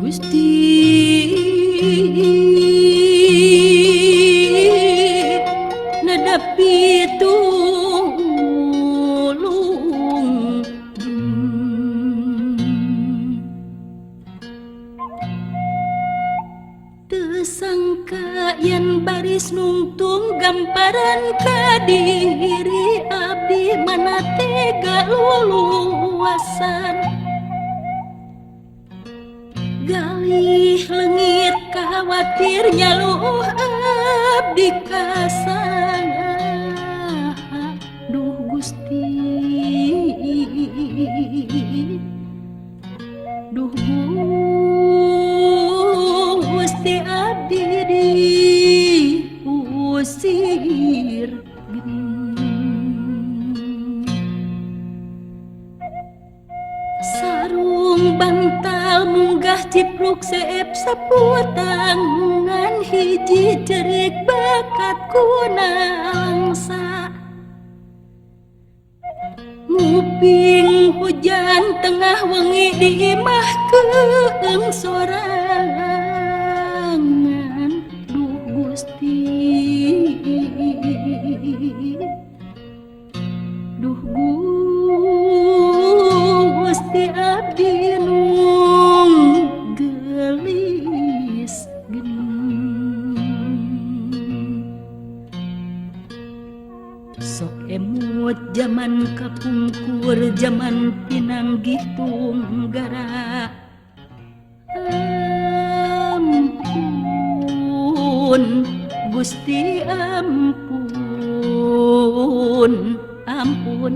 Gusti nedapi tulung teu sangka yen baris nungtung gamparan ka diri abdi mana tega luluasan galih lengit khawatir nyaluh abdi kasana duh Gusti duh Gusti abdi diusir sarung bantal munggah cipruk seep saputangan hiji cerik bakat kunangsa nguping hujan tengah wengi di imah keung sorangan duh Gusti duh Gusti abdi nung gelis sok emut zaman kapungkur zaman pinanggih tunggara ampun Gusti ampun ampun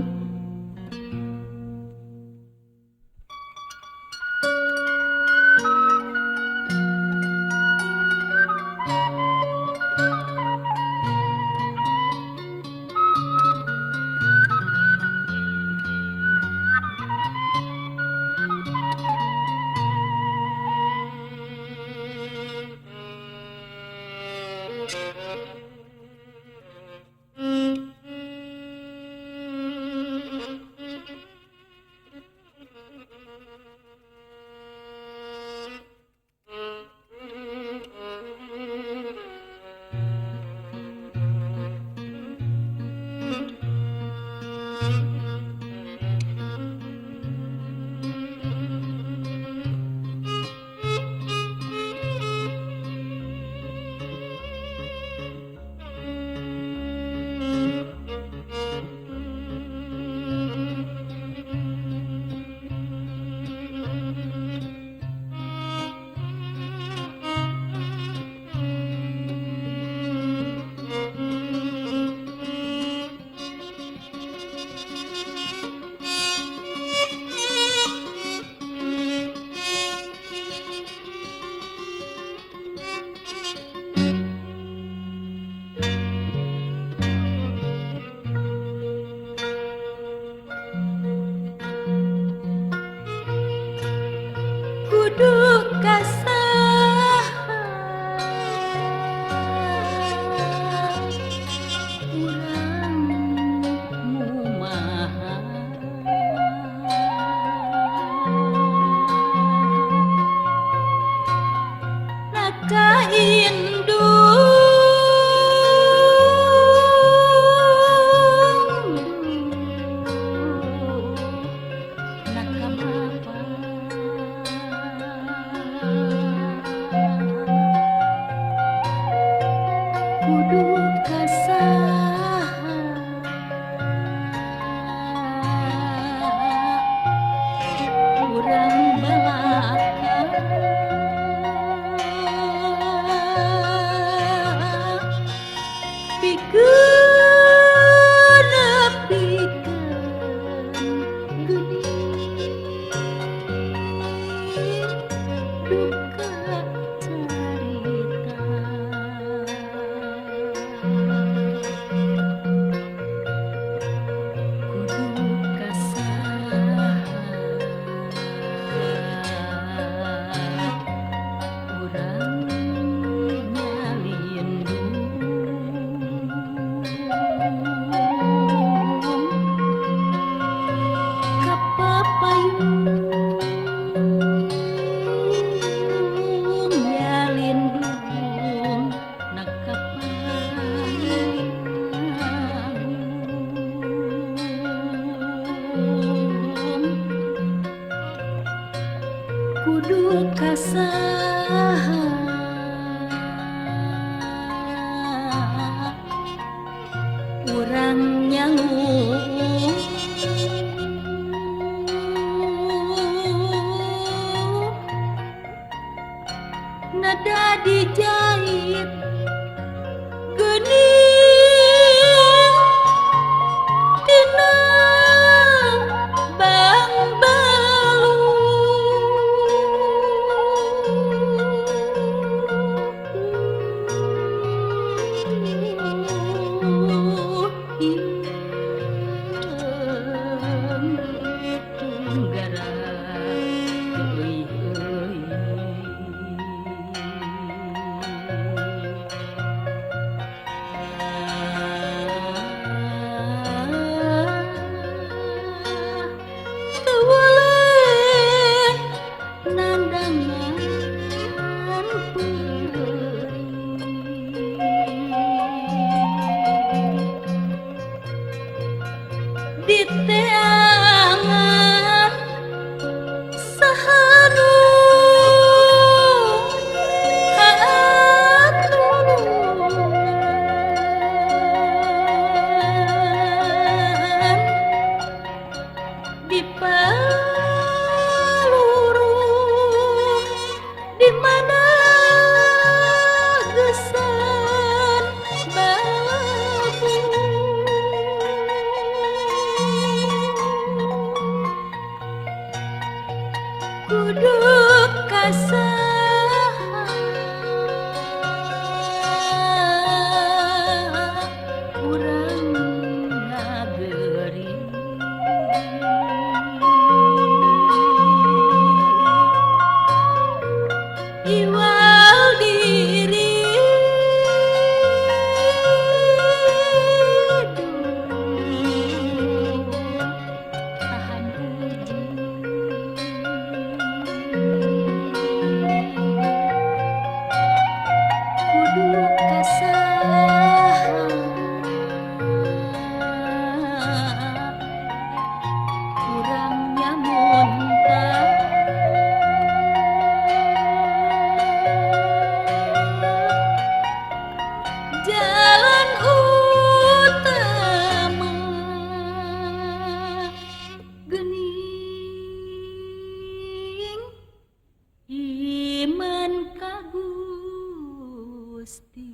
saha urang nyangu nada dijahit geuning tina bang balu tunggara euy di teangan sahanu haatulungan di paluru di mana gesan babu kudu kasaha urang ngageuring iwal diri tahan uji kudu kasaha urang nyamun jalan utama geuning iman ka Gusti.